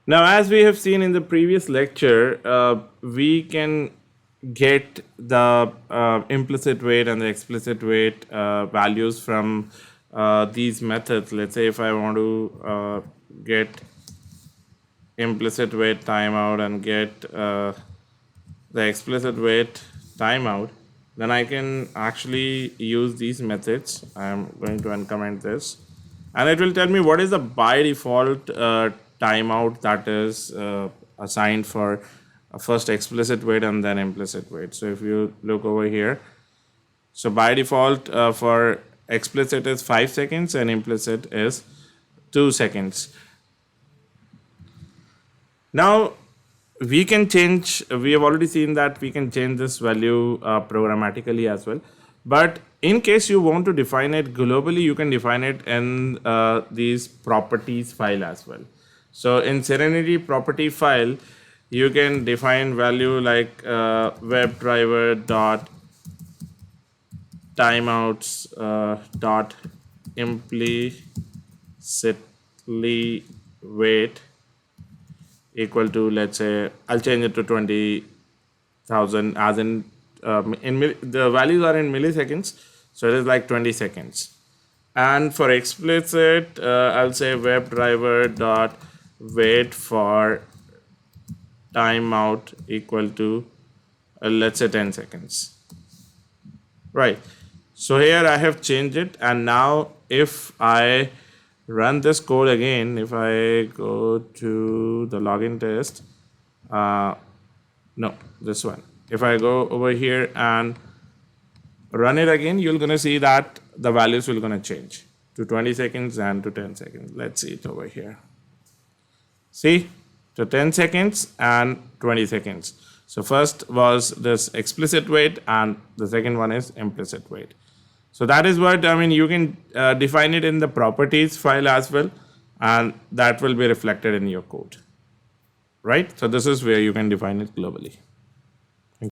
Now, as we have seen in the previous lecture, we can get the implicit weight and the explicit weight values from these methods. Let's say if I want to get implicit weight timeout and get the explicit weight timeout, then I can actually use these methods. I'm going to uncomment this, and it will tell me what is the by default timeout that is assigned for first explicit weight and then implicit weight. So if you look over here, so by default for explicit is 5 seconds and implicit is 2 seconds. Now we can change, we have already seen that we can change this value programmatically as well, but in case you want to define it globally, you can define it in these properties file as well. So in Serenity property file, you can define value like WebDriver dot timeouts dot implicitly weight equal to, let's say, I'll change it to 20,000, as in the values are in milliseconds, so it is like 20 seconds. And for explicit, I'll say WebDriver dot wait for timeout equal to let's say 10 seconds. Right. So here I have changed it, and now if I run this code again, if I go to the login test, no, this one. If I go over here and run it again, you're gonna see that the values will gonna change to 20 seconds and to 10 seconds. Let's see it over here. See, to 10 seconds and 20 seconds. So first was this explicit weight and the second one is implicit weight. So that is what, I mean, you can define it in the properties file as well, and that will be reflected in your code, right? So this is where you can define it globally.